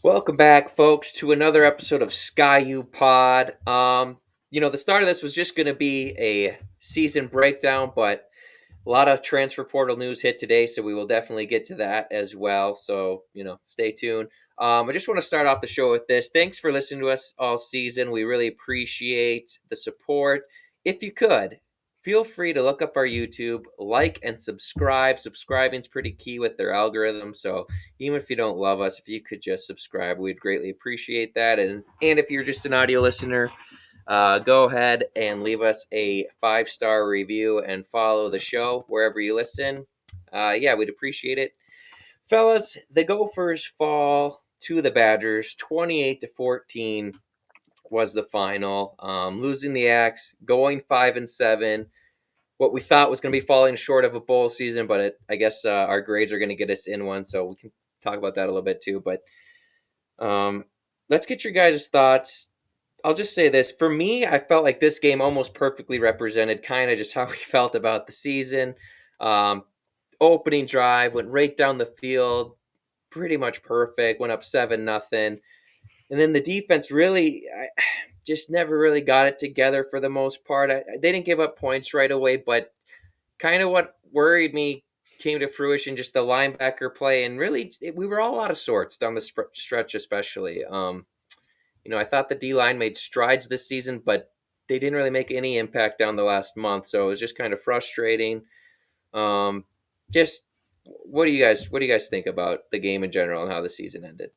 Welcome back, folks, to another episode of Sky U Pod. The start of this was just going to be a season breakdown, but a lot of transfer portal news hit today, so we will definitely get to that as well. So, stay tuned. I just want to start off the show with this. Thanks for listening to us all season. We really appreciate the support. If you could, feel free to look up our YouTube, like and subscribe. Subscribing is pretty key with their algorithm. So even if you don't love us, if you could just subscribe, we'd greatly appreciate that. And if you're just an audio listener, go ahead and leave us a 5-star review and follow the show wherever you listen. Yeah, we'd appreciate it. Fellas, the Gophers fall to the Badgers 28-14 was the final. Losing the Axe, going 5-7. What we thought was going to be falling short of a bowl season, but I guess our grades are going to get us in one, so we can talk about that a little bit too. But um, let's get your guys' thoughts. I'll just say this. For me, I felt like this game almost perfectly represented kind of just how we felt about the season. Um, Opening drive went right down the field, pretty much perfect. Went up 7-0, and then the defense really just never really got it together for the most part. They didn't give up points right away, but kind of what worried me came to fruition, just the linebacker play, and really we were all out of sorts down the stretch, especially. I thought the D line made strides this season, but they didn't really make any impact down the last month, so it was just kind of frustrating. Um, just what do you guys think about the game in general and how the season ended?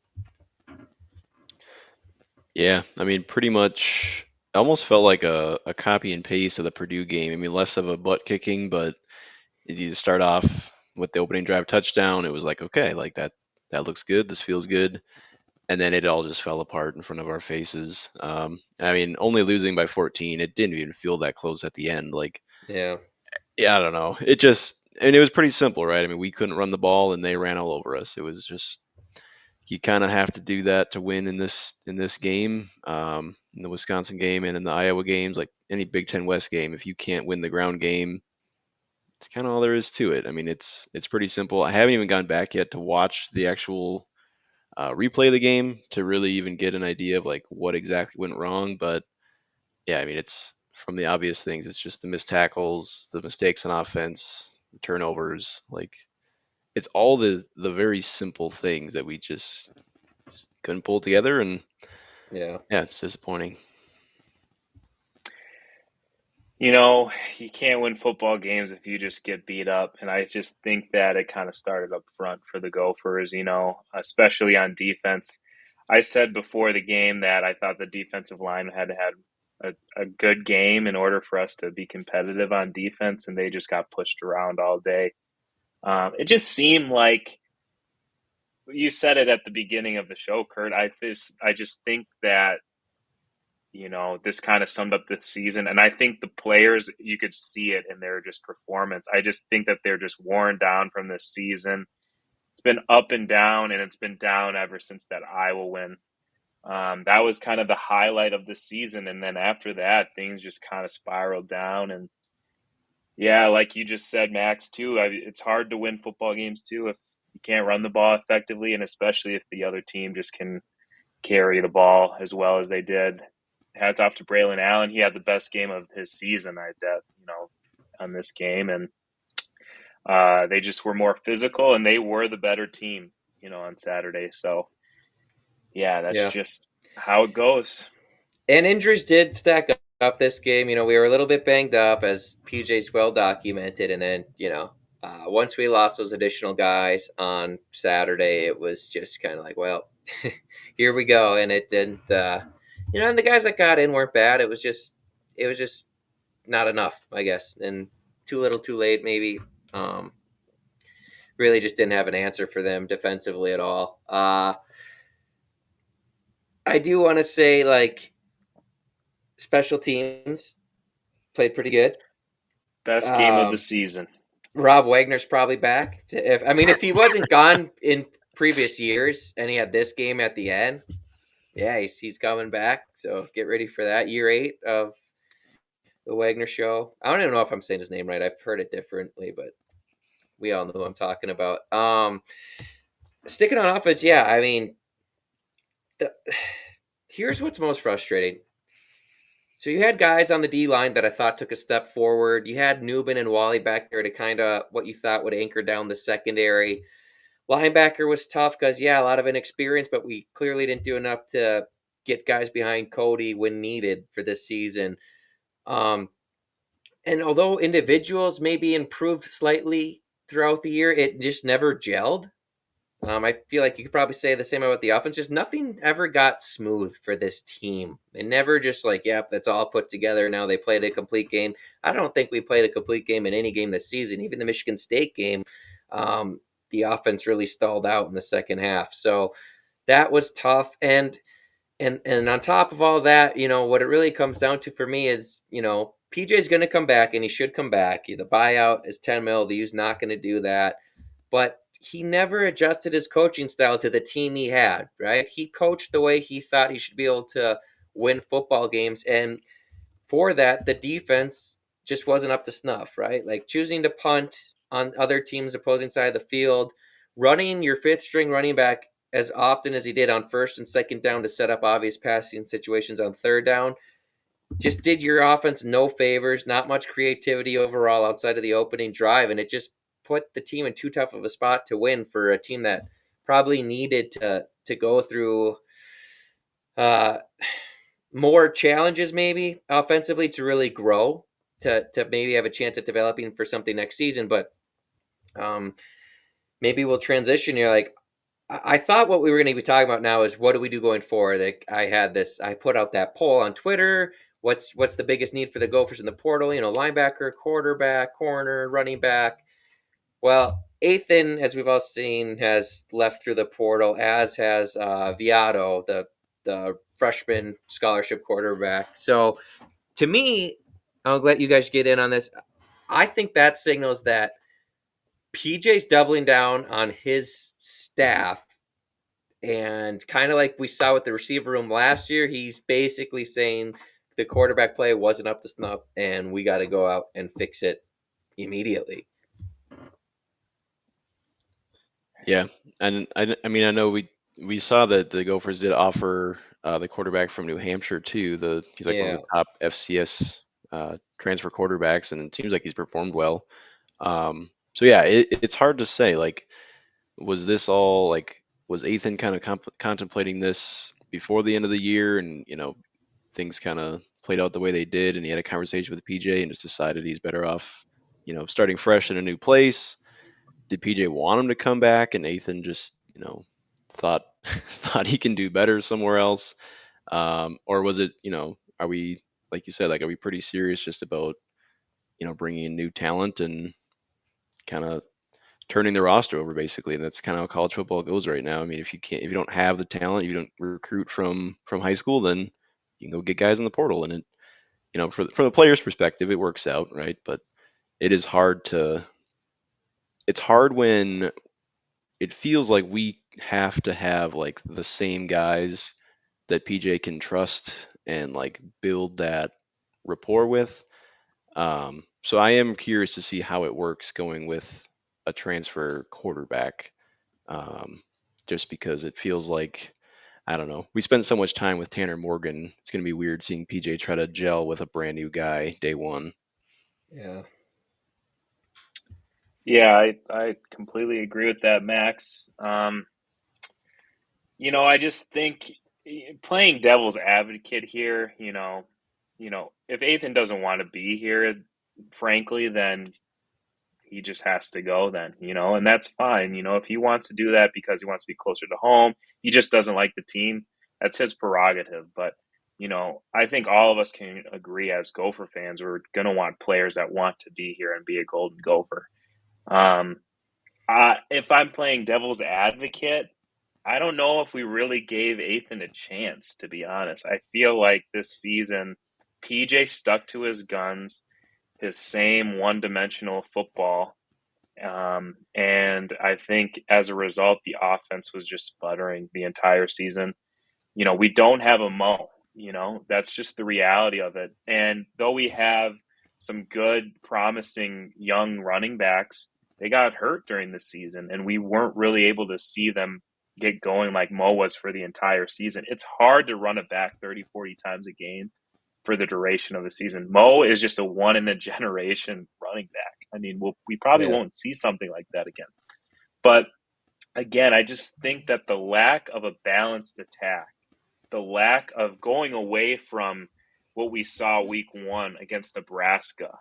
Yeah, I mean, pretty much almost felt like a copy and paste of the Purdue game. I mean, less of a butt kicking, but you start off with the opening drive touchdown. It was like, okay, like that looks good. This feels good. And then it all just fell apart in front of our faces. I mean, only losing by 14, it didn't even feel that close at the end. Like, Yeah, yeah, I don't know. It just, and it was pretty simple, right? I mean, we couldn't run the ball and they ran all over us. It was just you kind of have to do that to win in this game, in the Wisconsin game and in the Iowa games, like any Big Ten West game. If you can't win the ground game, it's kind of all there is to it. I mean, it's pretty simple. I haven't even gone back yet to watch the actual replay of the game to really even get an idea of like what exactly went wrong. But yeah, I mean, it's from the obvious things. It's just the missed tackles, the mistakes on offense, the turnovers. Like it's all the very simple things that we just couldn't pull together, and yeah, yeah, it's disappointing. You know, you can't win football games if you just get beat up. And I just think that it kind of started up front for the Gophers, especially on defense. I said before the game that I thought the defensive line had to have a good game in order for us to be competitive on defense, and they just got pushed around all day. It just seemed like you said it at the beginning of the show, Kurt. I just think that this kind of summed up the season. And I think the players, you could see it in their just performance. I just think that they're just worn down from this season. It's been up and down, and it's been down ever since that Iowa win. That was kind of the highlight of the season. And then after that, things just kind of spiraled down. And yeah, like you just said, Max, too, it's hard to win football games, too, if you can't run the ball effectively, and especially if the other team just can carry the ball as well as they did. Hats off to Braylon Allen. He had the best game of his season, I bet, on this game, and they just were more physical, and they were the better team, on Saturday. So yeah, that's yeah. just how it goes. And injuries did stack up this game. We were a little bit banged up, as PJ's well documented, and then once we lost those additional guys on Saturday, it was just kind of like, well, here we go, and it didn't. And the guys that got in weren't bad. It was just not enough, I guess, and too little, too late, maybe. Um, really, just didn't have an answer for them defensively at all. I do want to say, like, special teams played pretty good. Best game of the Um, season. Rob Wagner's probably back. If he wasn't gone in previous years and he had this game at the end, yeah, he's coming back. So get ready for that. Year 8 of the Wagner show. I don't even know if I'm saying his name right. I've heard it differently, but we all know who I'm talking about. Sticking on offense, yeah. the, here's what's most frustrating. So you had guys on the D line that I thought took a step forward. You had Newman and Wally back there to kind of what you thought would anchor down the secondary. Linebacker was tough because, yeah, a lot of inexperience, but we clearly didn't do enough to get guys behind Cody when needed for this season. Um, and although individuals maybe improved slightly throughout the year, it just never gelled. I feel like you could probably say the same about the offense. Just nothing ever got smooth for this team. They never just like, yep, that's all put together. Now they played a complete game. I don't think we played a complete game in any game this season. Even the Michigan State game, the offense really stalled out in the second half. So that was tough. And on top of all that, what it really comes down to for me is, PJ's going to come back, and he should come back. The buyout is 10 mil. The U's not going to do that. But he never adjusted his coaching style to the team he had, right? He coached the way he thought he should be able to win football games. And for that, the defense just wasn't up to snuff, right? Like choosing to punt on other teams' opposing side of the field, running your fifth string running back as often as he did on first and second down to set up obvious passing situations on third down just did your offense no favors, not much creativity overall outside of the opening drive, and it just put the team in too tough of a spot to win for a team that probably needed to go through uh, more challenges maybe offensively to really grow to maybe have a chance at developing for something next season. But um, maybe we'll transition here. Like I thought what we were going to be talking about now is what do we do going forward? Like I put out that poll on Twitter. What's the biggest need for the Gophers in the portal? Linebacker, quarterback, corner, running back. Well, Athan, as we've all seen, has left through the portal, as has Viato, the freshman scholarship quarterback. So to me, I'll let you guys get in on this. I think that signals that PJ's doubling down on his staff, and kind of like we saw with the receiver room last year, he's basically saying the quarterback play wasn't up to snuff and we got to go out and fix it immediately. Yeah, and I mean I know we saw that the Gophers did offer the quarterback from New Hampshire too. He's like one of Yeah. the top FCS transfer quarterbacks, and it seems like he's performed well. So yeah, it's hard to say. Like, was this all like was Ethan kind of contemplating this before the end of the year, and things kind of played out the way they did, and he had a conversation with PJ and just decided he's better off, starting fresh in a new place. Did PJ want him to come back, and Nathan just thought thought he can do better somewhere else, or was it are we, like you said, like, are we pretty serious just about bringing in new talent and kind of turning the roster over basically? And that's kind of how college football goes right now. I mean, if you don't have the talent, you don't recruit from high school, then you can go get guys in the portal, and it from the player's perspective it works out, right? But it is hard to it's hard when it feels like we have to have like the same guys that PJ can trust and like build that rapport with. So I am curious to see how it works going with a transfer quarterback. Um, just because it feels like, I don't know, we spent so much time with Tanner Morgan. It's going to be weird seeing PJ try to gel with a brand new guy day one. Yeah. Yeah, I completely agree with that, Max. I just think playing devil's advocate here, if Ethan doesn't want to be here, frankly, then he just has to go then, and that's fine. If he wants to do that because he wants to be closer to home, he just doesn't like the team, that's his prerogative. But, I think all of us can agree as Gopher fans, we're going to want players that want to be here and be a Golden Gopher. Um, if I'm playing devil's advocate, I don't know if we really gave Ethan a chance, to be honest. I feel like this season, PJ stuck to his guns, his same one dimensional football. And I think as a result, the offense was just sputtering the entire season. We don't have a Mo, that's just the reality of it. And though we have some good, promising young running backs, they got hurt during the season, and we weren't really able to see them get going like Mo was for the entire season. It's hard to run it back 30, 40 times a game for the duration of the season. Mo is just a one in a generation running back. I mean, we probably Yeah. won't see something like that again. But again, I just think that the lack of a balanced attack, the lack of going away from what we saw week one against Nebraska,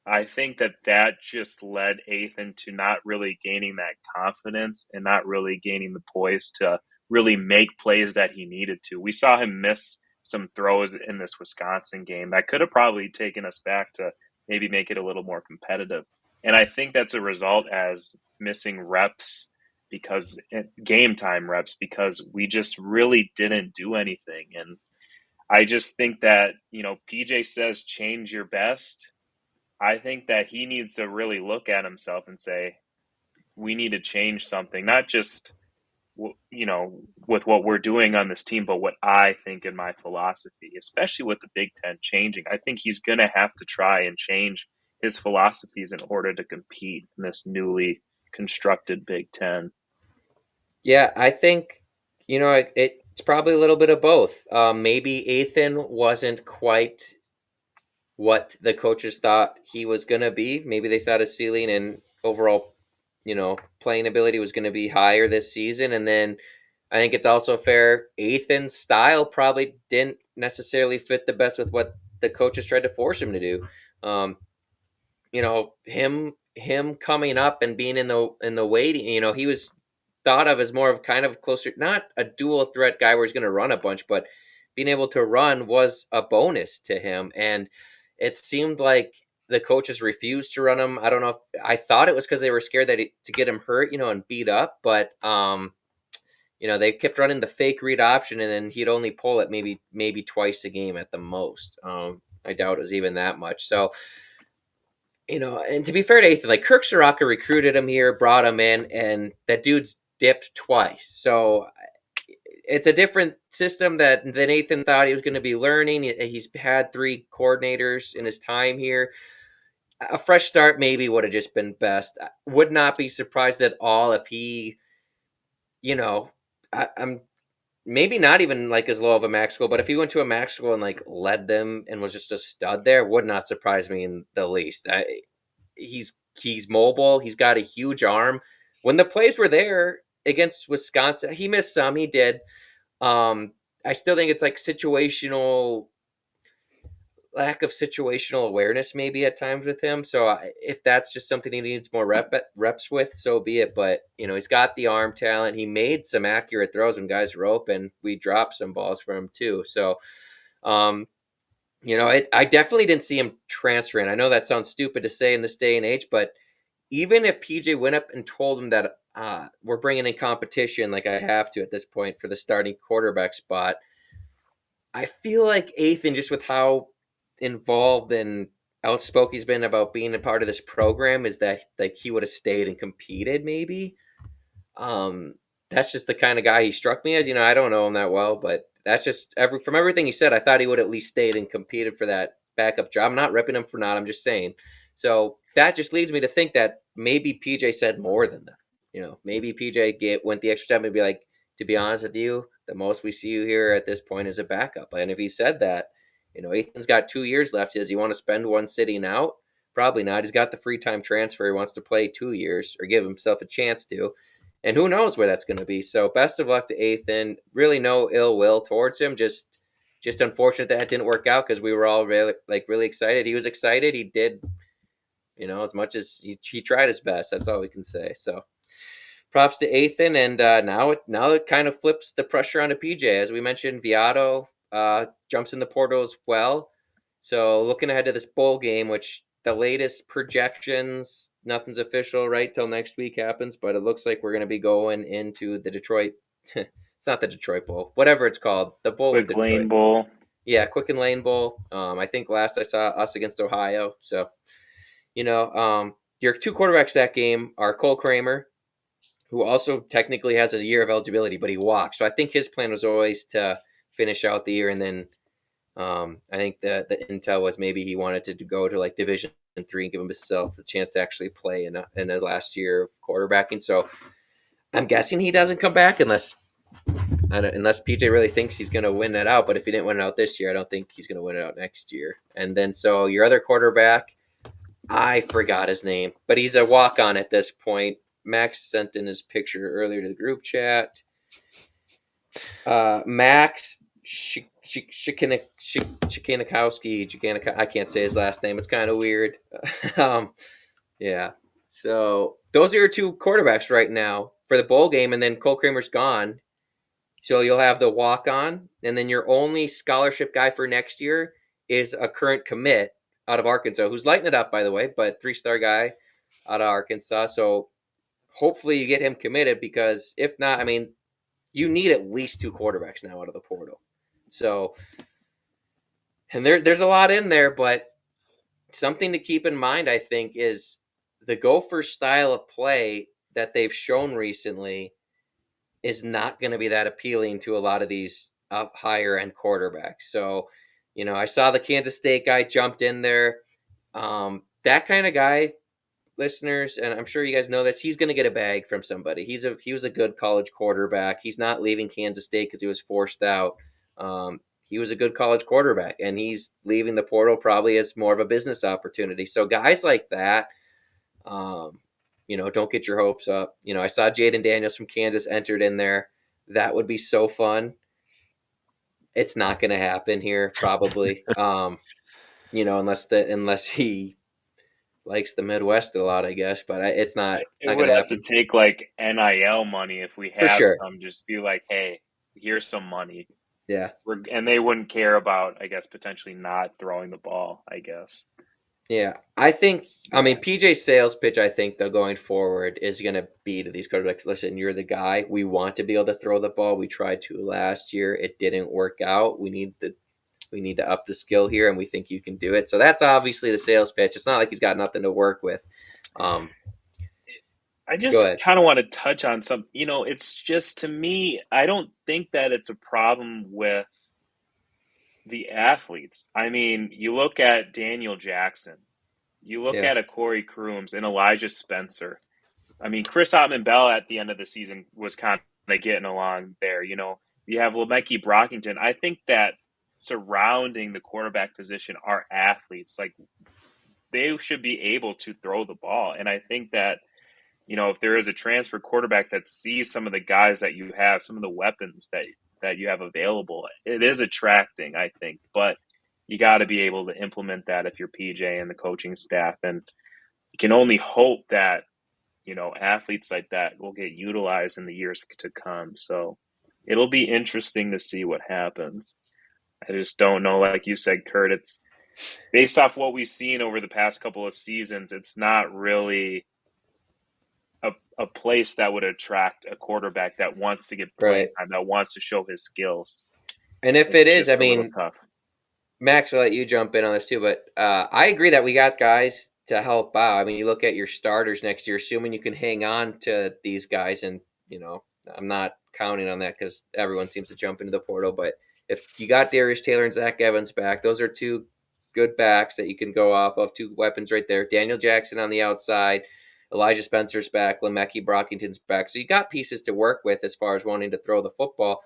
I think that just led Athan to not really gaining that confidence and not really gaining the poise to really make plays that he needed to. We saw him miss some throws in this Wisconsin game that could have probably taken us back to maybe make it a little more competitive. And I think that's a result as missing reps because game time reps because we just really didn't do anything. And I just think that, PJ says change your best. I think that he needs to really look at himself and say, we need to change something, not just, with what we're doing on this team, but what I think in my philosophy, especially with the Big Ten changing. I think he's going to have to try and change his philosophies in order to compete in this newly constructed Big Ten. Yeah, I think it's probably a little bit of both. Maybe Athan wasn't quite what the coaches thought he was going to be. Maybe they thought his ceiling and overall, playing ability was going to be higher this season. And then I think it's also fair. Athan's style probably didn't necessarily fit the best with what the coaches tried to force him to do. Him coming up and being in the waiting, he was thought of as more of kind of closer, not a dual threat guy where he's going to run a bunch, but being able to run was a bonus to him. And it seemed like the coaches refused to run him. I don't know if I thought it was because they were scared to get him hurt, and beat up, but they kept running the fake read option, and then he'd only pull it maybe twice a game at the most. I doubt it was even that much. So, and to be fair to Athan, like Kirk Soraka recruited him here, brought him in, and that dude's dipped twice. So it's a different system than Athan thought he was going to be learning. He's had 3 coordinators in his time here. A fresh start maybe would have just been best. I would not be surprised at all if he, I'm maybe not even like as low of a max school, but if he went to a max school and like led them and was just a stud there, would not surprise me in the least. He's mobile. He's got a huge arm. When the plays were there against Wisconsin, he missed some. He did. I still think it's like lack of situational awareness maybe at times with him. So if that's just something he needs more reps with, so be it. But he's got the arm talent. He made some accurate throws when guys were open. We dropped some balls for him too. So, I definitely didn't see him transferring. I know that sounds stupid to say in this day and age, but even if PJ went up and told him that we're bringing in competition, like I have to at this point for the starting quarterback spot, I feel like Athan, just with how involved and outspoken he's been about being a part of this program, is that like he would have stayed and competed maybe. Um, that's just the kind of guy he struck me as. I don't know him that well, but that's just from everything he said, I thought he would at least stayed and competed for that backup job. I'm not ripping him for not. I'm just saying. So that just leads me to think that maybe PJ said more than that. Maybe PJ went the extra step and be like, to be honest with you, the most we see you here at this point is a backup. And if he said that, Ethan's got 2 years left. Does he want to spend one sitting out? Probably not. He's got the free time transfer. He wants to play 2 years or give himself a chance to. And who knows where that's going to be. So best of luck to Athan. Really no ill will towards him. Just unfortunate that it didn't work out because we were all really excited. He was excited. He did, as much as he tried his best. That's all we can say. So props to Athan. And now it kind of flips the pressure onto PJ. As we mentioned, Viato jumps in the portal as well. So looking ahead to this bowl game, which the latest projections, nothing's official right till next week happens, but it looks like we're going to be going into the Detroit. It's not the Detroit Bowl, whatever it's called, the bowl in Quick Detroit. Lane Bowl. Yeah, Quicken Lane Bowl. I think last I saw us against Ohio. So, your 2 quarterbacks that game are Cole Kramer, who also technically has a year of eligibility, but he walked. So I think his plan was always to finish out the year, and then I think the intel was maybe he wanted to go to like Division 3 and give himself the chance to actually play in the last year of quarterbacking. So I'm guessing he doesn't come back unless PJ really thinks he's going to win it out. But if he didn't win it out this year, I don't think he's going to win it out next year. And then so your other quarterback, I forgot his name, but he's a walk on at this point. Max sent in his picture earlier to the group chat. Max Shikanakowski. I can't say his last name. It's kind of weird. Yeah. So those are your two quarterbacks right now for the bowl game, and then Cole Kramer's gone. So you'll have the walk on, and then your only scholarship guy for next year is a current commit out of Arkansas, who's lighting it up, by the way, but 3-star guy out of Arkansas. So hopefully you get him committed, because if not, I mean, you need at least two quarterbacks now out of the portal. So, and there's a lot in there, but something to keep in mind, I think, is the Gophers' style of play that they've shown recently is not going to be that appealing to a lot of these up higher end quarterbacks. So, I saw the Kansas State guy jumped in there. That kind of guy, listeners, and I'm sure you guys know this, he's going to get a bag from somebody. He was a good college quarterback. He's not leaving Kansas State because he was forced out. He was a good college quarterback, and he's leaving the portal probably as more of a business opportunity. So guys like that, don't get your hopes up. I saw Jaden Daniels from Kansas entered in there. That would be so fun. It's not going to happen here, probably. Unless he likes the Midwest a lot, I guess. But it's not It not going would to have to happen take like NIL money if we for have sure. some. Just be like, hey, here's some money. Yeah, And they wouldn't care about, I guess, potentially not throwing the ball, I guess. yeah. I think. I Yeah. mean, PJ's sales pitch, I think, though, going forward is going to be to these quarterbacks. Listen, you're the guy. We want to be able to throw the ball. We tried to last year. It didn't work out. We need to up the skill here, and we think you can do it. So that's obviously the sales pitch. It's not like he's got nothing to work with. I Go just ahead. kind of want to touch on some, it's just to me, I don't think that it's a problem with the athletes. I mean, you look at Daniel Jackson, you look Yeah, at a Corey Crooms and Elijah Spencer. I mean, Chris Ottman-Bell at the end of the season was kind of getting along there. You have Lemecky Brockington. I think that surrounding the quarterback position are athletes. Like, they should be able to throw the ball. And I think that, if there is a transfer quarterback that sees some of the guys that you have, some of the weapons that you have available, it is attracting, I think. But you got to be able to implement that if you're PJ and the coaching staff. And you can only hope that, athletes like that will get utilized in the years to come. So it'll be interesting to see what happens. I just don't know. Like you said, Kurt, it's based off what we've seen over the past couple of seasons. It's not really a place that would attract a quarterback that wants to get playing right. time, that wants to show his skills. And if It's it is, I just a little mean, tough. Max, I'll let you jump in on this too, but I agree that we got guys to help out. I mean, you look at your starters next year, assuming you can hang on to these guys, and I'm not counting on that because everyone seems to jump into the portal. But if you got Darius Taylor and Zach Evans back, those are two good backs that you can go off of, two weapons right there. Daniel Jackson on the outside, Elijah Spencer's back, Lemecky Brockington's back. So you got pieces to work with as far as wanting to throw the football.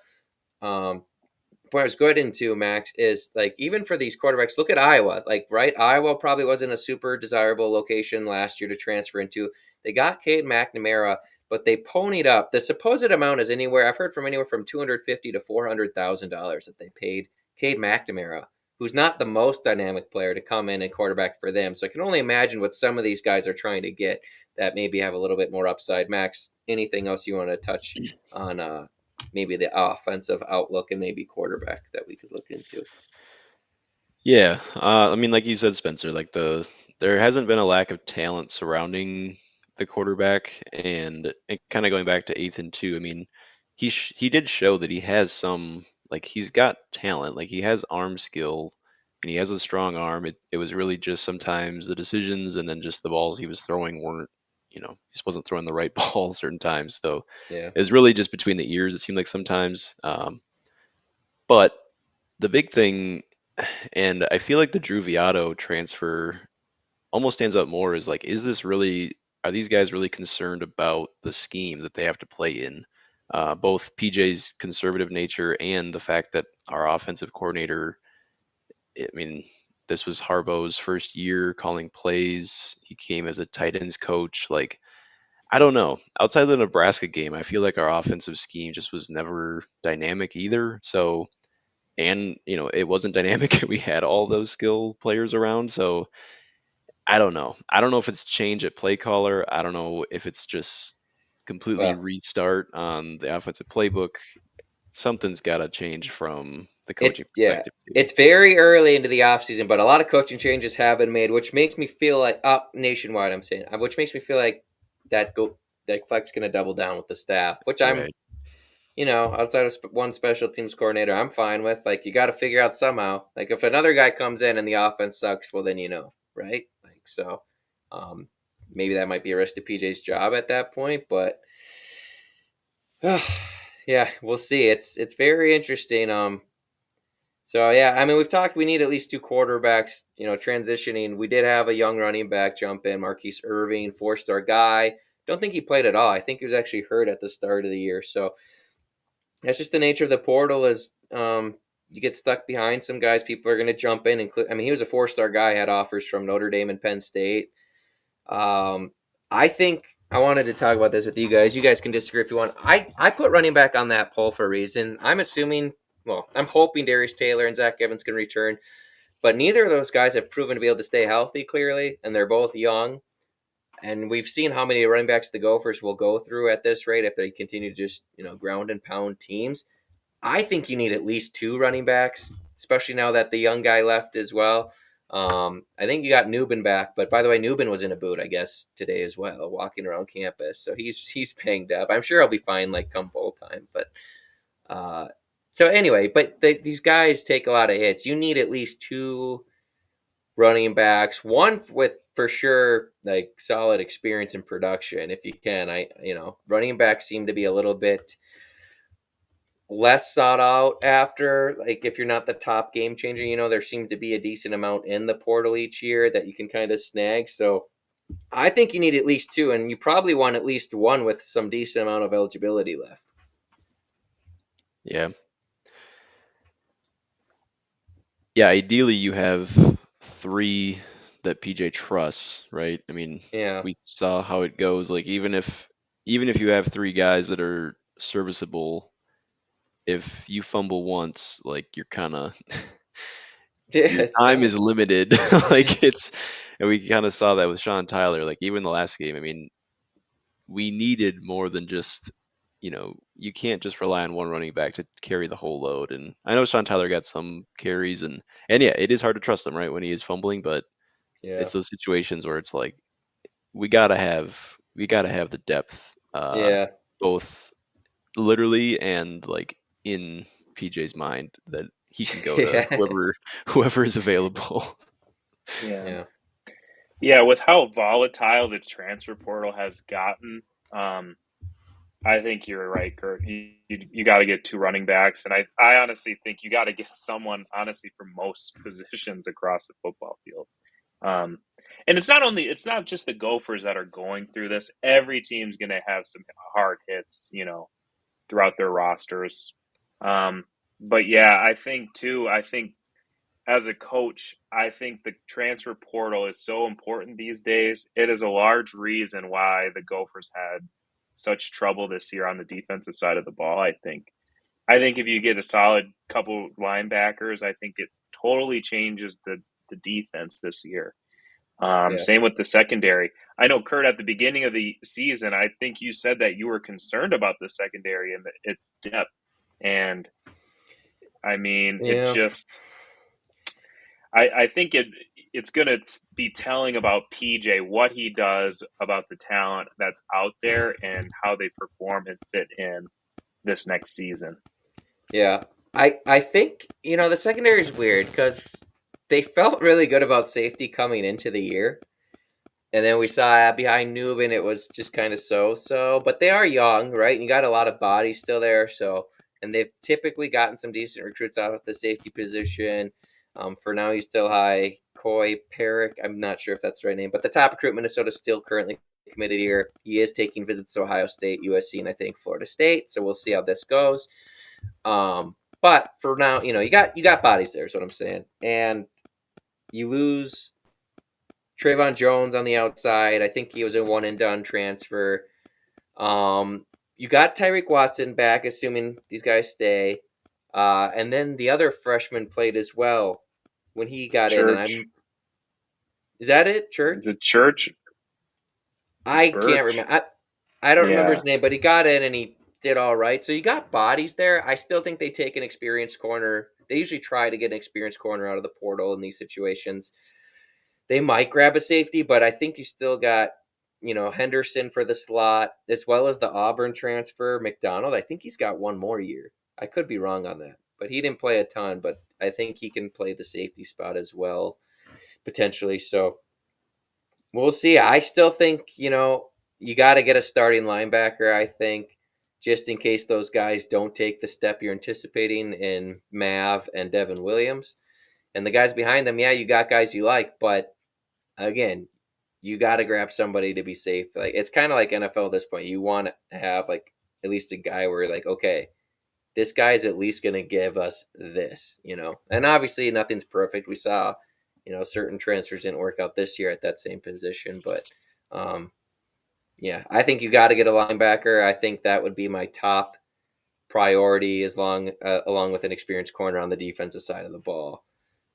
What I was good into, Max, is like even for these quarterbacks, look at Iowa. Like, right, Iowa probably wasn't a super desirable location last year to transfer into. They got Cade McNamara, but they ponied up. The supposed amount is I've heard from anywhere from $250,000 to $400,000 that they paid Cade McNamara, who's not the most dynamic player, to come in and quarterback for them. So I can only imagine what some of these guys are trying to get that maybe have a little bit more upside. Max, anything else you want to touch on maybe the offensive outlook and maybe quarterback that we could look into? Yeah, I mean, like you said, Spencer, like there hasn't been a lack of talent surrounding the quarterback, and kind of going back to Athan too. I mean, he did show that he has some, like he's got talent, like he has arm skill, and he has a strong arm. It was really just sometimes the decisions and then just the balls he was throwing weren't, he just wasn't throwing the right ball certain times. So Yeah, it was really just between the ears. It seemed like sometimes, but the big thing, and I feel like the Drew Viotto transfer almost stands out more, is like, is this really, are these guys really concerned about the scheme that they have to play in? Both PJ's conservative nature and the fact that our offensive coordinator, I mean, this was Harbaugh's first year calling plays. He came as a tight ends coach. Like, I don't know. Outside of the Nebraska game, I feel like our offensive scheme just was never dynamic either. So, and it wasn't dynamic. We had all those skill players around. So, I don't know. I don't know if it's change at play caller. I don't know if it's just completely Well, restart on the offensive playbook. Something's got to change from the it's coaching yeah, perspective too. it's very early into the offseason, but a lot of coaching changes have been made, which makes me feel like up nationwide. I'm saying, which makes me feel like that Fleck's going to double down with the staff, which I'm Right. outside of one special teams coordinator, I'm fine with. Like, you got to figure out somehow. Like, if another guy comes in and the offense sucks, well, then right? Like, so maybe that might be a risk to PJ's job at that point, but yeah, we'll see. It's very interesting. So yeah, I mean, we've talked. We need at least two quarterbacks. Transitioning. We did have a young running back jump in, Marquise Irving, 4-star guy. Don't think he played at all. I think he was actually hurt at the start of the year. So that's just the nature of the portal. Is you get stuck behind some guys, people are going to jump in. And I mean, he was a 4-star guy, had offers from Notre Dame and Penn State. Um, I think I wanted to talk about this with you guys. You guys can disagree if you want. I put running back on that poll for a reason. I'm assuming. Well, I'm hoping Darius Taylor and Zach Evans can return, but neither of those guys have proven to be able to stay healthy clearly, and they're both young. And we've seen how many running backs the Gophers will go through at this rate if they continue to just ground and pound teams. I think you need at least two running backs, especially now that the young guy left as well. I think you got Nubin back, but by the way, Nubin was in a boot, I guess, today as well, walking around campus. So he's banged up. I'm sure he'll be fine, like come bowl time. But uh, so anyway, but these guys take a lot of hits. You need at least two running backs, one with for sure like solid experience in production if you can. Running backs seem to be a little bit less sought out after, like if you're not the top game changer. There seems to be a decent amount in the portal each year that you can kind of snag. So I think you need at least two, and you probably want at least one with some decent amount of eligibility left. Yeah. Yeah, ideally you have three that PJ trusts, right? I mean, Yeah. we saw how it goes. Like even if you have three guys that are serviceable, if you fumble once, like you're kind of Yeah, your it's time done. is limited. Like and we kind of saw that with Sean Tyler. Like even the last game, I mean, we needed more than just, you can't just rely on one running back to carry the whole load. And I know Sean Tyler got some carries, and yeah, it is hard to trust him, right, when he is fumbling, but Yeah. it's those situations where it's like we gotta have the depth, Yeah. both literally and like in PJ's mind, that he can go to Yeah. whoever is available. Yeah. Yeah. Yeah, with how volatile the transfer portal has gotten, um, I think you're right, Kurt. You got to get two running backs, and I honestly think you got to get someone honestly for most positions across the football field. Um, and it's not just the Gophers that are going through this. Every team's going to have some hard hits, throughout their rosters. Um, but yeah, I think too. I think as a coach, I think the transfer portal is so important these days. It is a large reason why the Gophers had such trouble this year on the defensive side of the ball. I think if you get a solid couple linebackers, I think it totally changes the defense this year. Yeah. Same with the secondary. I know, Kurt, at the beginning of the season, I think you said that you were concerned about the secondary and its depth. And I mean, it Yeah. just I think it's going to be telling about PJ, what he does about the talent that's out there and how they perform and fit in this next season. Yeah. I think the secondary is weird because they felt really good about safety coming into the year. And then we saw behind Nubin, it was just kind of so. But they are young, right? And you got a lot of bodies still there. So, and they've typically gotten some decent recruits out of the safety position. For now, he's still high. Coy Perrick, I'm not sure if that's the right name, but the top recruit Minnesota still currently committed here. He is taking visits to Ohio State, USC, and I think Florida State. So we'll see how this goes. But for now, you got bodies there. Is what I'm saying. And you lose Trayvon Jones on the outside. I think he was a one and done transfer. You got Tyreek Watson back, assuming these guys stay. And then the other freshman played as well when he got in. Church. Is that it? Church? Is it Church? I can't Birch? remember. I don't remember Yeah. his name, but he got in and he did all right. So you got bodies there. I still think they take an experienced corner. They usually try to get an experienced corner out of the portal in these situations. They might grab a safety, but I think you still got, Henderson for the slot, as well as the Auburn transfer, McDonald. I think he's got one more year. I could be wrong on that, but he didn't play a ton, but I think he can play the safety spot as well, potentially. So we'll see. I still think, you got to get a starting linebacker, I think, just in case those guys don't take the step you're anticipating in Mav and Devin Williams. And the guys behind them, yeah, you got guys you like, but again, you got to grab somebody to be safe. Like it's kind of like NFL at this point. You want to have like at least a guy where you're like, okay, this guy is at least going to give us this. And obviously nothing's perfect. We saw, certain transfers didn't work out this year at that same position, but um, yeah, I think you got to get a linebacker. I think that would be my top priority along with an experienced corner on the defensive side of the ball.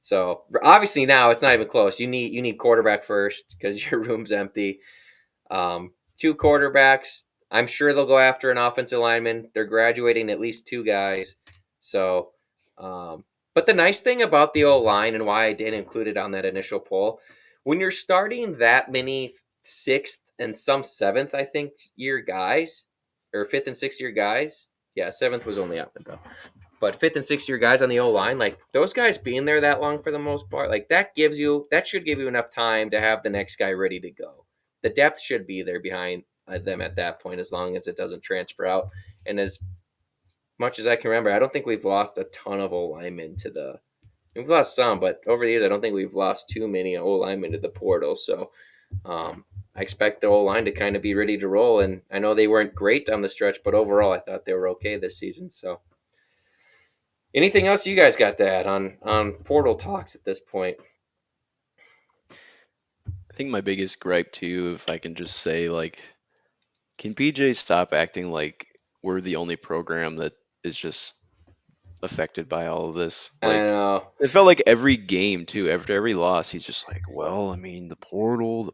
So obviously now it's not even close. You need quarterback first because your room's empty. Two quarterbacks. I'm sure they'll go after an offensive lineman. They're graduating at least two guys. So, but the nice thing about the O line and why I did include it on that initial poll, when you're starting that many sixth and some seventh, I think year guys, or fifth and sixth year guys. Yeah, seventh was only Athan though. But fifth and sixth year guys on the O line, like those guys being there that long for the most part, like that should give you enough time to have the next guy ready to go. The depth should be there behind them at that point, as long as it doesn't transfer out. And as much as I can remember, I don't think we've lost a ton of O linemen to the. We've lost some, but over the years, I don't think we've lost too many O linemen to the portal. So I expect the O line to kind of be ready to roll. And I know they weren't great down the stretch, but overall, I thought they were okay this season. So. Anything else you guys got to add on portal talks at this point? I think my biggest gripe too, if I can just say, like, can PJ stop acting like we're the only program that is just affected by all of this? I Like, know. it felt like every game too, after every loss, he's just like, well, I mean, the portal,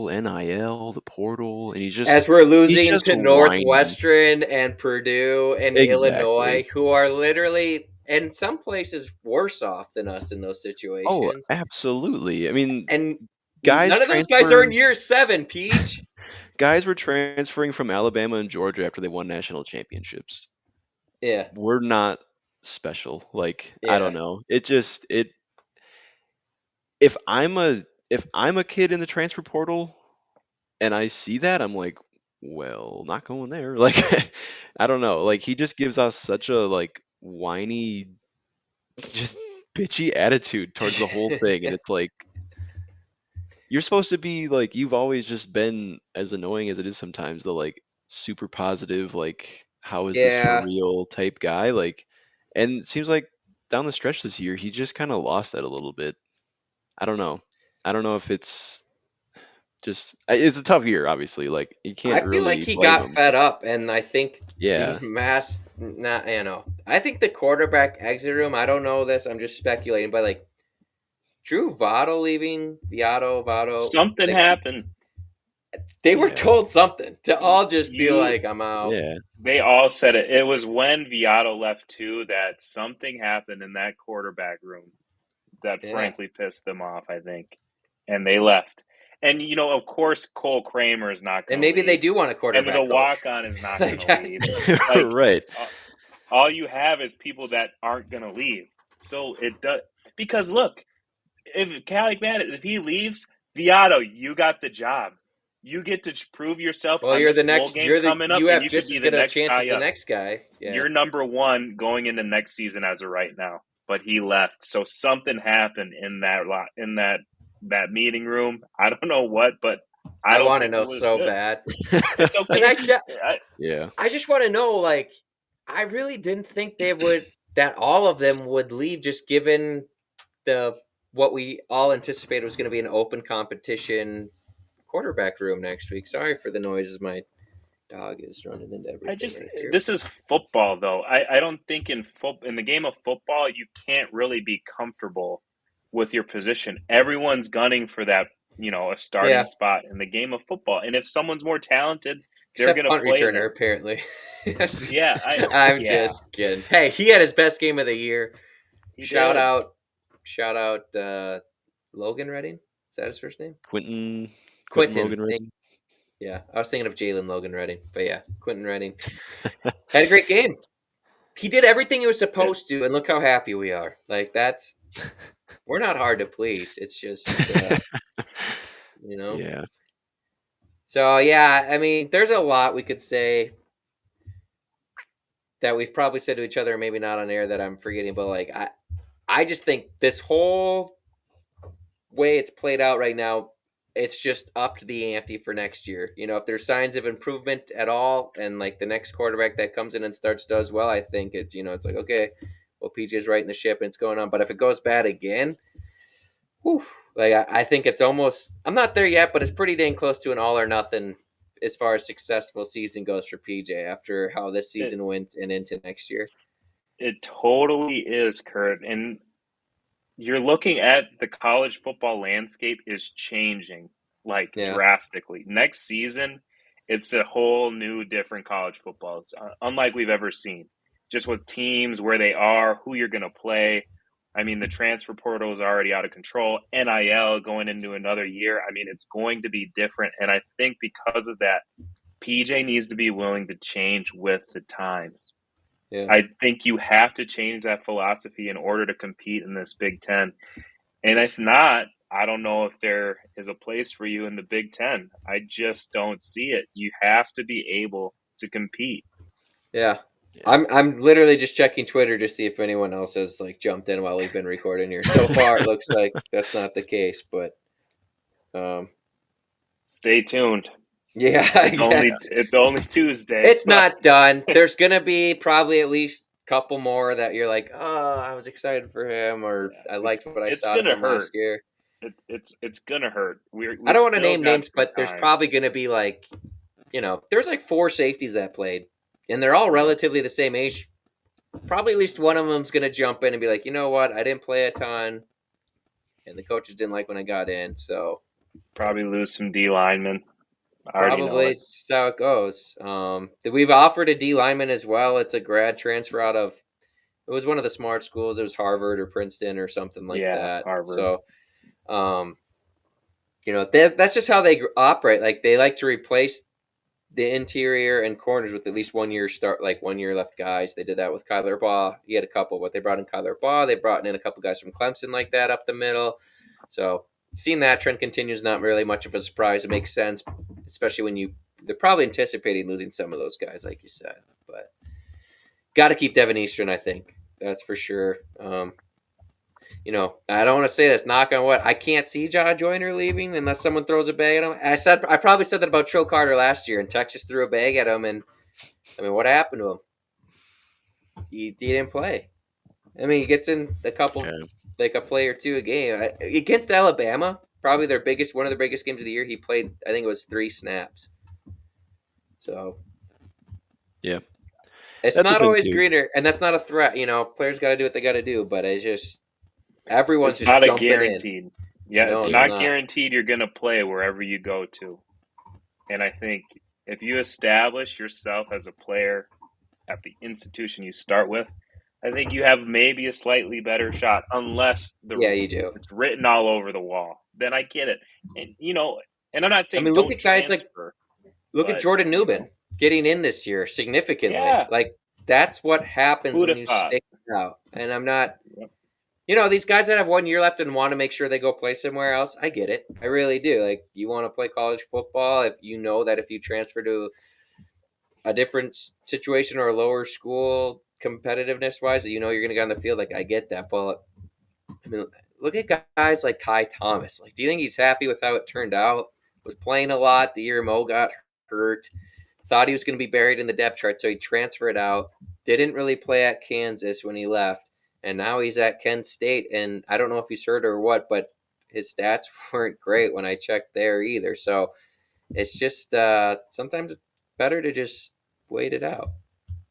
NIL, the portal, and As we're he's losing just to whining. Northwestern and Purdue and Exactly. Illinois, who are literally in some places worse off than us in those Oh, situations, absolutely. I mean, and guys none of those guys are in transferring, year 7. Peach. guys were transferring from Alabama and Georgia after they won national championships. Yeah, We're not special. Like, I don't yeah. know. It just it if I'm a kid in the transfer portal and I see that, I'm like, well, not going there. Like, I don't know. Like, he just gives us such a like whiny, just bitchy attitude towards the whole thing, and it's like you're supposed to be like you've always just been as annoying as it is sometimes the like super positive like how is this for Yeah, real type guy like, and it seems like down the stretch this year he just kind of lost that a little bit. I don't know. I don't know if it's just it's a tough year obviously, like you I can't feel like really he blame got him. fed up, and I think Yeah. these mass, not I think the quarterback exit room. I don't know this. I'm just speculating, but like Drew Votto leaving, Votto, Something like happened. they were Yeah. told something to all just be You like, I'm out. Yeah. They all said it. It was when Viato left too that something happened in that quarterback room that Yeah. frankly pissed them off, I think. And they left. And of course Cole Kramer is not And going to maybe they leave. do want a And the quarterback coach. walk-on is not going Like, to guys, leave. Like Right. uh, all you have is people that aren't going to leave. So it does because look, if Calic Matt, if he leaves, Viato, you got the job. You get to prove yourself well, on you're this the bowl next, game coming up, you and have you could just be as the good a next chance as guy the up. next guy. Yeah. You're number one going into next season as of right now, but he left. So something happened in that meeting room. I don't know what, but I I don't want to think it know was so good. bad. It's And okay. Yeah. I just want to know, like, I really didn't think that all of them would leave, just given the what we all anticipated was going to be an open competition quarterback room next week. Sorry for the noises. My dog is running into everything right here. This is football though. I don't think in the game of football you can't really be comfortable with your position. Everyone's gunning for that, a starting Yeah, spot in the game of football. And if someone's more talented, they're except going to punt play returner there. apparently. Yeah, I'm yeah, just kidding. Hey, he had his best game of the year. he Shout did. out, shout out, Logan Redding. Is that his first name? Quentin Quentin. Logan Redding. Yeah, I was thinking of Jalen Logan Redding, but yeah, Quentin Redding had a great game. He did everything he was It, supposed to, and look how happy we are. Like we're not hard to please. It's just, you know. Yeah. So yeah, I mean, there's a lot we could say that we've probably said to each other, maybe not on air that I'm forgetting, but like I just think this whole way it's played out right now, it's just upped the ante for next year. If there's signs of improvement at all, and like the next quarterback that comes in and starts does well, I think it's like, okay, well, PJ's right in the ship and it's going on. But if it goes bad again, whew, like I think it's almost, I'm not there yet, but it's pretty dang close to an all or nothing as far as successful season goes for PJ after how this it, season went and into next year. it totally is, Kurt. And you're looking at the college football landscape is changing like Yeah, drastically. Next season, it's a whole new, different college football. It's unlike we've ever seen. Just with teams, where they are, who you're going to play. I mean, the transfer portal is already out of control. NIL going into another year. I mean, it's going to be different. And I think because of that, PJ needs to be willing to change with the times. yeah, I think you have to change that philosophy in order to compete in this Big Ten. And if not, I don't know if there is a place for you in the Big Ten. I just don't see it. You have to be able to compete. yeah. Yeah. I'm literally just checking Twitter to see if anyone else has like jumped in while we've been recording here. So far, it looks like that's not the case, but um, Stay tuned. yeah, I It's only guess it's only Tuesday, it's but not done. There's gonna be probably at least a couple more that you're like, oh, I was excited for him, or yeah, I it's liked what I it's saw gonna from last hurt. year. It's gonna hurt. I We've don't want to still name got names, some but there's time. probably gonna be like, there's like four safeties that played, and they're all Yeah, relatively the same age. Probably at least one of them's gonna jump in and be like, you know what, I didn't play a ton, and the coaches didn't like when I got in, so probably lose some D linemen. I already know probably it. it's how it goes. We've offered a D lineman as well. It's a grad transfer out of, it was one of the smart schools. It was Harvard or Princeton or something like Yeah, that. Harvard. So, um, that's just how they operate. Like they like to replace the interior and corners with at least 1 year start, like 1 year left guys. They did that with Kyler Baugh. He had a couple, but they brought in Kyler Baugh. They brought in a couple guys from Clemson like that up the middle. So seeing that trend continues, not really much of a surprise. It makes sense, especially when they're probably anticipating losing some of those guys, like you said. But got to keep Devin Eastern, I think. That's for sure. I don't want to say this, knock on wood. I can't see Ja Joyner leaving unless someone throws a bag at him. I probably said that about Trill Carter last year, and Texas threw a bag at him, and I mean, what happened to him? He didn't play. I mean, he gets in a couple, Yeah. like a play or two a game against Alabama. Probably one of their biggest games of the year. He played, I think it was 3 snaps. So Yeah. it's That's the not thing always too. greener, and that's not a threat. Players got to do what they got to do, but it's just everyone's It's just not a jumping in. guaranteed. Yeah, No, it's it's Yeah. not not. guaranteed you're going to play wherever you go to. And I think if you establish yourself as a player at the institution you start with, I think you have maybe a slightly better shot, unless Yeah, you do. it's written all over the wall. Then I get it. And and I'm not I saying mean, look don't at guys like transfer, look at but Jordan Newman getting in this year significantly. yeah, Like that's what happens who'd when have you thought? stick out. And I'm not, Yep. these guys that have 1 year left and want to make sure they go play somewhere else. I get it. I really do. Like you want to play college football, if you know that if you transfer to a different situation or a lower school competitiveness wise, that you're going to get on the field. Like I get that, but I mean, look at guys like Kai Thomas. Like, do you think he's happy with how it turned out was playing a lot the year Mo got hurt. Thought he was going to be buried in the depth chart, so he transferred out. Didn't really play at Kansas when he left, and now he's at Kent State. And I don't know if he's hurt or what, but his stats weren't great when I checked there either. So it's just sometimes it's better to just wait it out.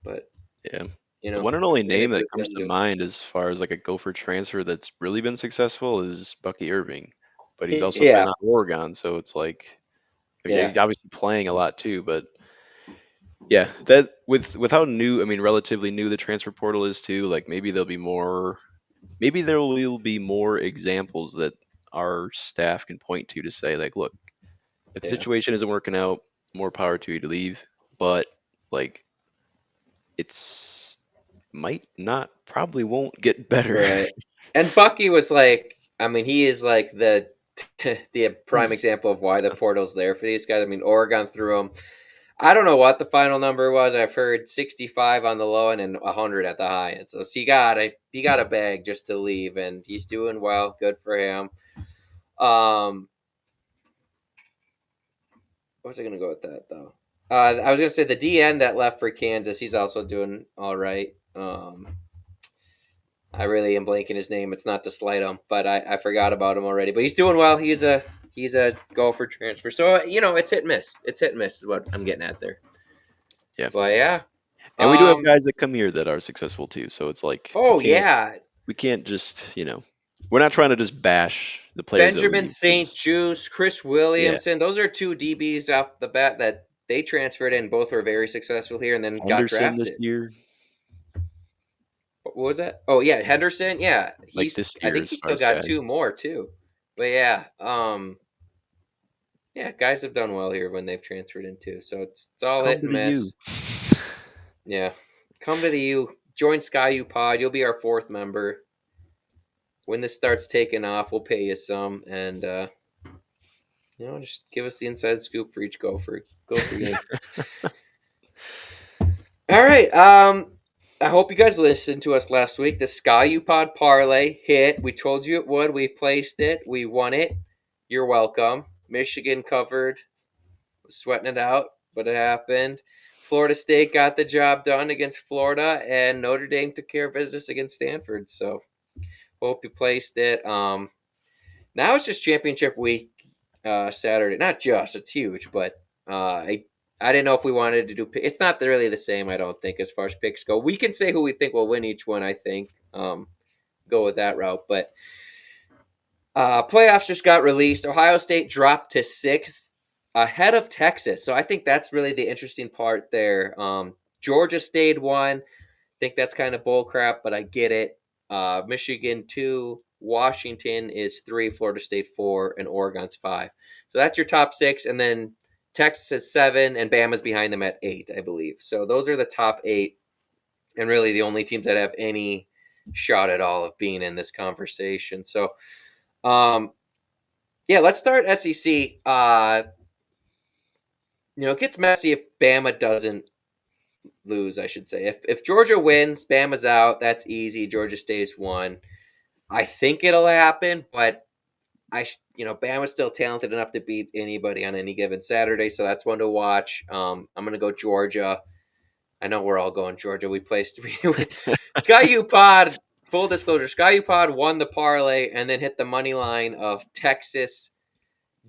But Yeah. you The know, one and only we gotta name do that what we comes gotta to do. mind as far as like a Gopher transfer that's really been successful is Bucky Irving, but he's also been Yeah, on Oregon, so it's like yeah, he's obviously playing a lot too. But yeah, that with how new, I mean, relatively new the transfer portal is too. Like maybe there will be more examples that our staff can point to say like, look, if the yeah. situation isn't working out, more power to you to leave, but like it's might not probably won't get better. Right. And Bucky was like, I mean, he is like the the prime He's example of why the portal's there for these guys. I mean, Oregon threw him. I don't know what the final number was. I've heard 65 on the low end and 100 at the high end. So he got a bag just to leave, and he's doing well. Good for him. What was I gonna go with that though? I was gonna say the DN that left for Kansas. He's also doing all right. I really am blanking his name. It's not to slight him, but I forgot about him already. But he's doing well. He's a Gopher transfer. So it's hit and miss. It's hit and miss is what I'm getting at there. yeah. But yeah. And we do have Um. guys that come here that are successful too. So it's like Oh yeah. we can't just, we're not trying to just bash the players that Benjamin leave St. 'cause Juice, Chris yeah, Williamson. Those are two DBs off the bat that they transferred in. Both were very successful here, and then got Henderson this drafted. year, What was that? Oh yeah, Henderson. Yeah, like this I year think as he's far still as got guys, two more too. But yeah, yeah, guys have done well here when they've transferred in too. So it's all come hit to and the U. miss. Yeah, come to the U, join Sky U Pod. You'll be our fourth member. When this starts taking off, we'll pay you some, and just give us the inside scoop for each Gopher game. All right. I hope you guys listened to us last week. The Sky U Pod parlay hit. We told you it would. We placed it. We won it. You're welcome. Michigan covered, sweating it out, but it happened. Florida State got the job done against Florida, and Notre Dame took care of business against Stanford. So hope you placed it. Now it's just championship week, Saturday. Not just, it's huge, but I didn't know if we wanted to do. It's not really the same, I don't think, as far as picks go. We can say who we think will win each one. I think go with that route, but playoffs just got released. Ohio State dropped to sixth, ahead of Texas. So I think that's really the interesting part there. Georgia stayed one. I think that's kind of bull crap, but I get it. Michigan 2, Washington is 3, Florida State 4, and Oregon's 5. So that's your top 6, and then Texas at 7, and Bama's behind them at 8, I believe. So those are the top 8, and really the only teams that have any shot at all of being in this conversation. So, yeah, let's start SEC. It gets messy if Bama doesn't lose, I should say. If Georgia wins, Bama's out. That's easy. Georgia stays 1. I think it'll happen, but Bama's still talented enough to beat anybody on any given Saturday, so that's one to watch. I'm gonna go Georgia. I know we're all going Georgia. We placed Sky U Pod. Full disclosure: Sky U Pod won the parlay and then hit the money line of Texas,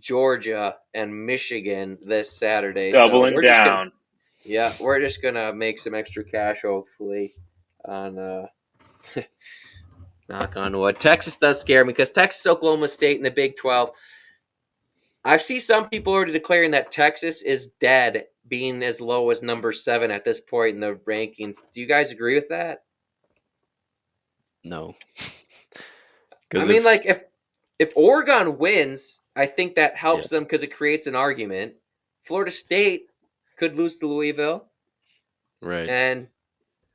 Georgia, and Michigan this Saturday. So Doubling down. we're just gonna make some extra cash, hopefully, on knock on wood. Texas does scare me because Texas, Oklahoma State in the Big 12. I see some people already declaring that Texas is dead, being as low as number 7 at this point in the rankings. Do you guys agree with that? No, I because mean, if like if Oregon wins, I think that yeah, helps them because it creates an argument. Florida State could lose to Louisville, right. and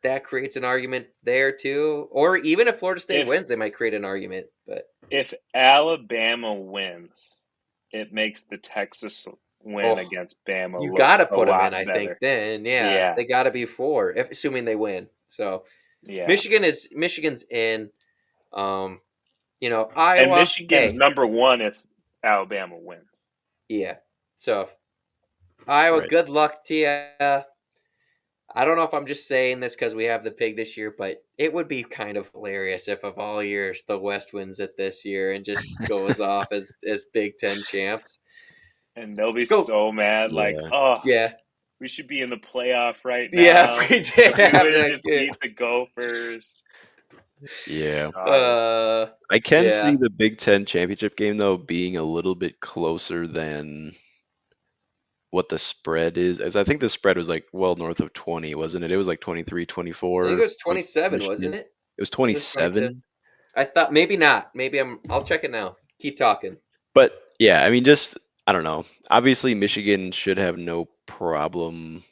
that creates an argument there too. Or even if Florida State If wins, they might create an argument. But if Alabama wins, it makes the Texas win oh, against Bama you look got to a put them in. lot I think better. then, yeah, Yeah, they got to be 4, assuming they win. So yeah. Michigan's in. And Iowa. Michigan's Hey, number 1 if Alabama wins. yeah. So Iowa, Right. good luck to you. I don't know if I'm just saying this because we have the pig this year, but it would be kind of hilarious if, of all years, the West wins it this year and just goes off as Big Ten champs. And they'll be Go, so mad, like, Yeah. oh, yeah, we should be in the playoff right yeah. now. We did If we have would have that. just beat the Gophers. Yeah. God. I can see Yeah. the Big Ten championship game though being a little bit closer than what the spread is. As I think the spread was like well north of 20, wasn't it? It was like 23, I think it 24 was for 27, wasn't Michigan. it? It was I think it was 27. 27. I thought maybe not. Maybe I'll check it now. Keep talking. But yeah, I mean, just I don't know. Obviously, Michigan should have no problem.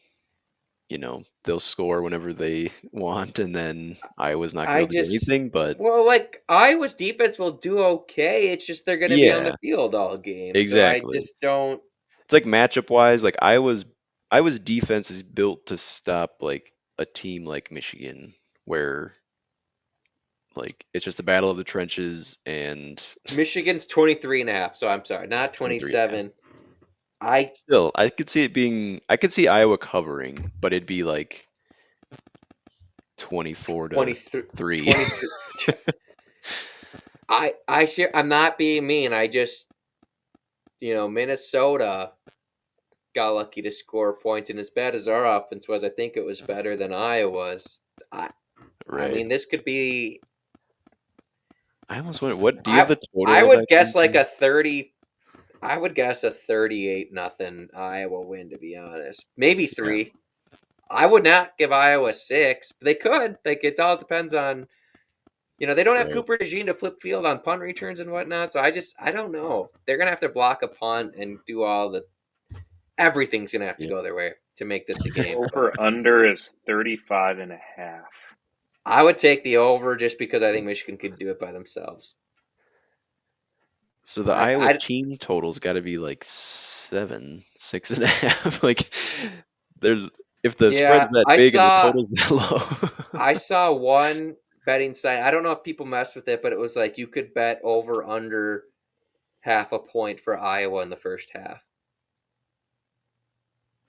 They'll score whenever they want, and then Iowa's not going to be I able to do just anything. But well, like Iowa's defense will do okay. It's just they're going to be on the yeah, field all game, so I exactly. just don't. It's like matchup wise, like Iowa's defense is built to stop like a team like Michigan, where like it's just a battle of the trenches and Michigan's 23.5. So I'm sorry, not 23 and a half. 27. I Still, I could see Iowa covering, but it'd be like 24 to 23 3. 23. I see. I'm not being mean. I just Minnesota got lucky to score a point, and as bad as our offense was, I think it was better than Iowa's. I I Right. mean, this could be. I almost wonder what do you have I the total I of would that guess game like too? a 30. I would guess a 38-0 Iowa win. To be honest, maybe Yeah, 3. I would not give Iowa 6, but they could. Like it all depends on. They don't have right. Cooper DeJean to flip field on punt returns and whatnot. So I don't know. They're gonna have to block a punt and do all the. Everything's gonna have to Yeah. go their way to make this a game. But Over under is 35.5. I would take the over just because I think Michigan could do it by themselves. So the I, Iowa I team total's got to be like 7, 6.5. Like there's if the yeah, spread's that big and the total's that low. I saw one betting site. I don't know if people messed with it, but it was like you could bet over under half a point for Iowa in the first half.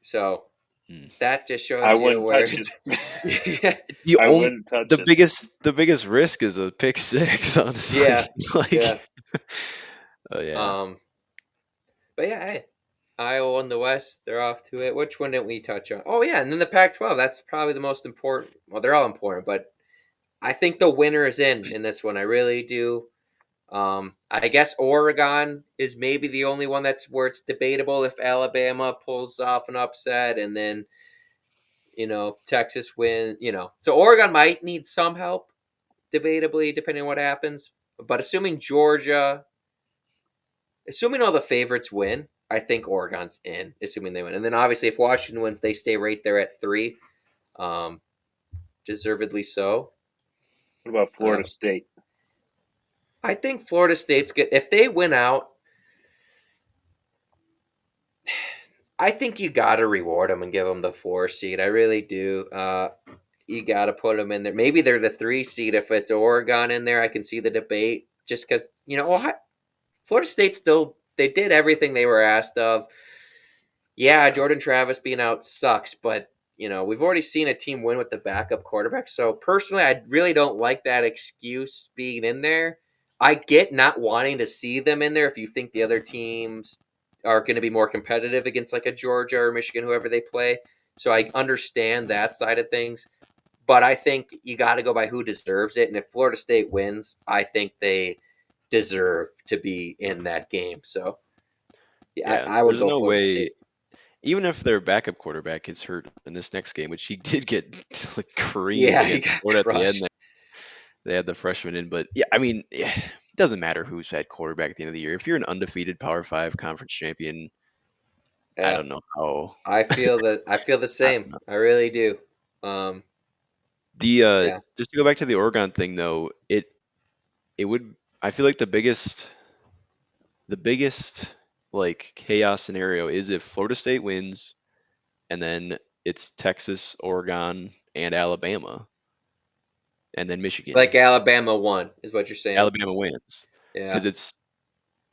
So Hmm. that just I shows you wouldn't where touch it. it's. Yeah, The I only wouldn't touch the it. biggest risk is a pick six, yeah, honestly. yeah. Like, oh yeah, But yeah, hey, Iowa won the West. They're off to it. Which one didn't we touch on? Oh yeah, and then the Pac-12. That's probably the most important. Well, they're all important, but I think the winner is in this one. I really do. I guess Oregon is maybe the only one that's where it's debatable if Alabama pulls off an upset, and then Texas win. So Oregon might need some help, debatably, depending on what happens. But assuming all the favorites win, I think Oregon's in, assuming they win. And then obviously, if Washington wins, they stay right there at 3, um, deservedly so. What about Uh, Florida State? I think Florida State's good. If they win out, I think you got to reward them and give them the 4 seed. I really do. You got to put them in there. Maybe they're the 3 seed if it's Oregon in there. I can see the debate just because Florida State still they did everything they were asked of. Yeah, yeah, Jordan Travis being out sucks, but we've already seen a team win with the backup quarterback. So personally, I really don't like that excuse being in there. I get not wanting to see them in there if you think the other teams are going to be more competitive against like a Georgia or Michigan, whoever they play. So I understand that side of things, but I think you got to go by who deserves it. And if Florida State wins, I think they deserve to be in that game. So yeah, yeah. I would There's go no Florida way. State. Even if their backup quarterback gets hurt in this next game, which he did get like creamed Yeah, he against got Florida at the end, crushed. they had the freshman in. But yeah, I mean, yeah, it doesn't matter who's at quarterback at the end of the year. If you're an undefeated Power Five conference champion, I Yeah, don't know how. I feel that. I feel the I same. don't know. I really do. Um, The yeah, just to go back to the Oregon thing though, it would. I feel like the biggest like chaos scenario is if Florida State wins and then it's Texas, Oregon, and Alabama, and then like Michigan. Alabama won is what you're saying. Alabama wins Yeah, because it's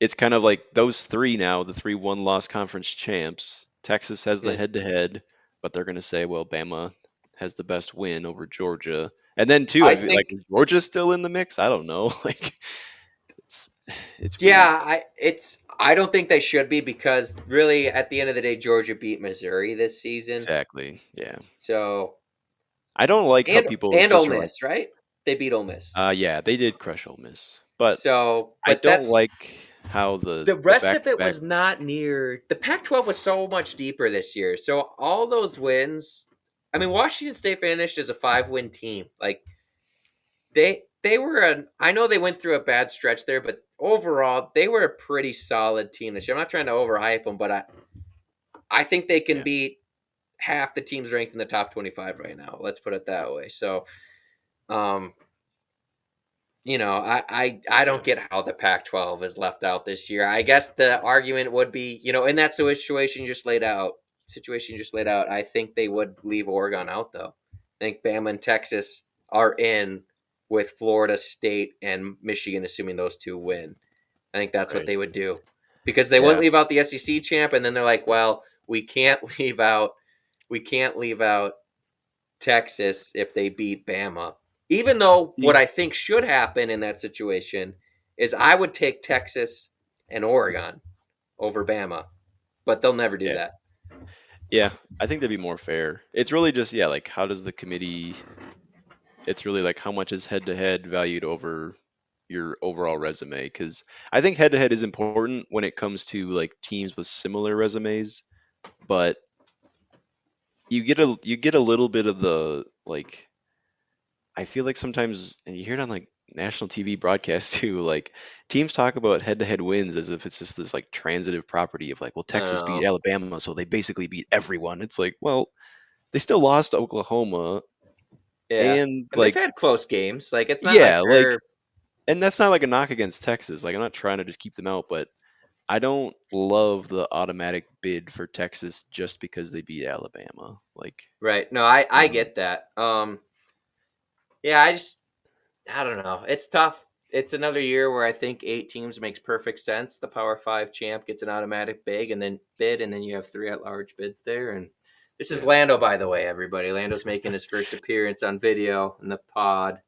it's kind of like those three now, the three one-loss conference champs. Texas has the Yeah. head-to-head, but they're going to say, well, Bama has the best win over Georgia. And then too, I I feel like think is Georgia still in the mix? I don't know. Like it's it's weird. yeah, I don't think they should be because really at the end of the day Georgia beat Missouri this season. Exactly. Yeah. So I don't like how and people and Ole just are like, Miss, right? They beat Ole Miss. yeah, they did crush Ole Miss, but So, I but don't that's like how the the rest of it back-to-back. was not near. The Pac-12 was so much deeper this year. So all those wins, I mean, Washington State finished as a 5-win team. Like they were an. I know they went through a bad stretch there, but overall they were a pretty solid team this year. I'm not trying to overhype them, but I think they can Yeah. beat half the teams ranked in the top 25 right now. Let's put it that way. So, um, I Yeah. don't get how the Pac-12 is left out this year. I guess the argument would be, in that situation you just laid out, I think they would leave Oregon out though. I think Bama and Texas are in with Florida State and Michigan, assuming those two win. I think that's what Right. they would do because they wouldn't Yeah. leave out the SEC champ, and then they're like, well, we can't leave out Texas if they beat Bama. Even though what See, I think should happen in that situation is I would take Texas and Oregon over Bama, but they'll never do yeah. that. Yeah. I think that'd be more fair. It's really just, yeah, like how does the committee, it's really like how much is head-to-head valued over your overall resume? Because I think head-to-head is important when it comes to like teams with similar resumes, but you get a little bit of the like I feel like sometimes, and you hear it on like national TV broadcasts too, like teams talk about head-to-head wins as if it's just this like transitive property of like, well, Texas beat Oh, Alabama, so they basically beat everyone. It's like, well, they still lost to Oklahoma, yeah. and And they've like, had close games. Like it's not like yeah, like, they're and that's not like a knock against Texas. Like, I'm not trying to just keep them out, but I don't love the automatic bid for Texas just because they beat Alabama. Like, right. No, I um, get that. Yeah, I don't know. It's tough. It's another year where I think 8 teams makes perfect sense. The Power Five champ gets an automatic bid, and then you have 3 at-large bids there. And this is yeah. Lando, by the way, everybody. Lando's making his first appearance on video in the pod.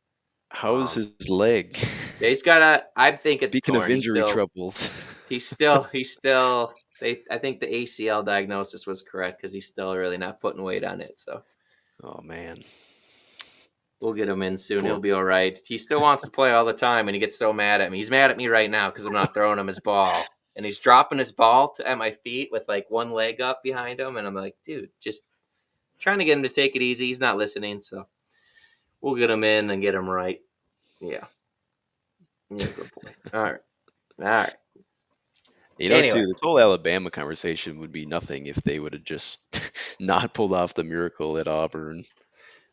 How's his leg? Yeah, he's got a. I think it's Speaking of torn. injury troubles. He's still. I think the ACL diagnosis was correct because he's still really not putting weight on it. So Oh man. we'll get him in soon. He'll Poor. be all right. He still wants to play all the time, and he gets so mad at me. He's mad at me right now because I'm not throwing him his ball, and he's dropping his ball at my feet with like one leg up behind him, and I'm like, dude, just trying to get him to take it easy. He's not listening, so we'll get him in and get him right. Yeah, yeah, good boy. All right. You know, Anyway, too, this whole Alabama conversation would be nothing if they would have just not pulled off the miracle at Auburn.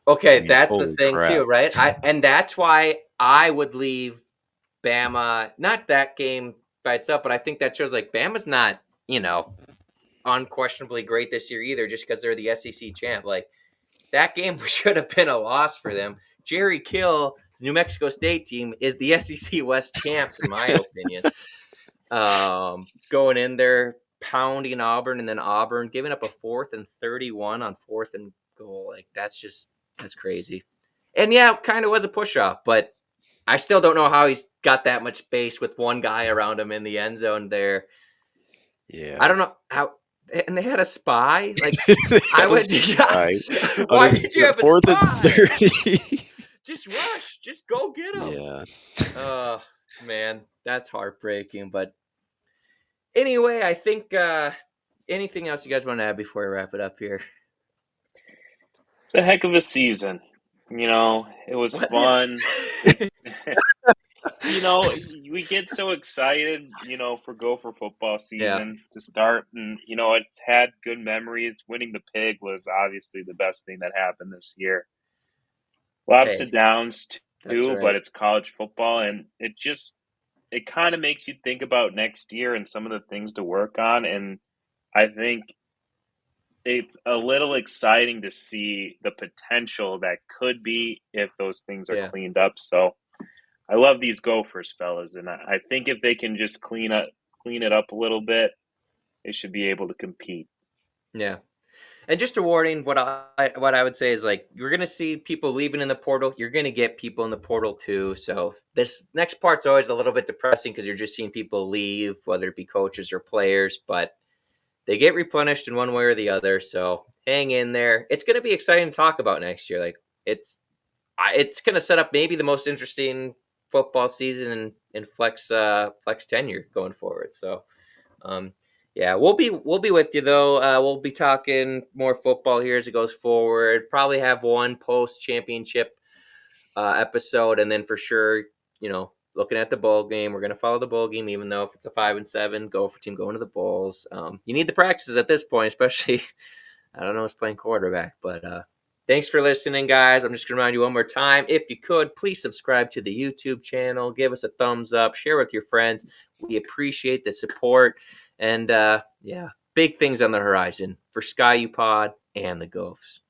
I okay, mean, that's the holy thing crap. too, right? And that's why I would leave Bama, not that game by itself, but I think that shows like Bama's not, unquestionably great this year either, just because they're the SEC champ. Like that game should have been a loss for them. Jerry Kill, New Mexico State team, is the SEC West champs in my opinion. Going in there, pounding Auburn, and then Auburn giving up a 4th and 31 on 4th and goal. Like that's crazy. And yeah, it kind of was a push off, but I still don't know how he's got that much space with one guy around him in the end zone there. I Yeah. don't know how. And they had a spy. Like They I had a would. spy on Why did you have a fourth and spy? 30. Just rush. Just go get him. Yeah. Oh man, that's heartbreaking. But anyway, I think anything else you guys want to add before I wrap it up here? It's a heck of a season. It was Was fun. It, it? we get so excited, for Gopher football Yeah. season to start. And, it's had good memories. Winning the pig was obviously the best thing that happened this year. A lot of Hey, sit downs that's too, but right. it's college football. And it kind of makes you think about next year and some of the things to work on. And I think it's a little exciting to see the potential that could be if those things are Yeah. cleaned up. So I love these Gophers, fellas, and I think if they can just clean up, clean it up a little bit, they should be able to compete. Yeah. And just a warning, what I would say is, like, you're gonna see people leaving in the portal. You're gonna get people in the portal too. So this next part's always a little bit depressing because you're just seeing people leave, whether it be coaches or players, but they get replenished in one way or the other. So hang in there. It's gonna be exciting to talk about next year. Like, it's gonna set up maybe the most interesting football season in flex tenure going forward. So um, yeah, we'll be with you though. We'll be talking more football here as it goes forward. Probably have one post championship episode, and then for sure, looking at the bowl game, we're gonna follow the bowl game, even though if it's a 5-7 Gopher team going to the bowls. You need the practices at this point, especially. I don't know who's playing quarterback, but thanks for listening, guys. I'm just gonna remind you one more time, if you could, please subscribe to the YouTube channel, give us a thumbs up, share with your friends. We appreciate the support, and yeah, big things on the horizon for Sky U Pod and the Gophs.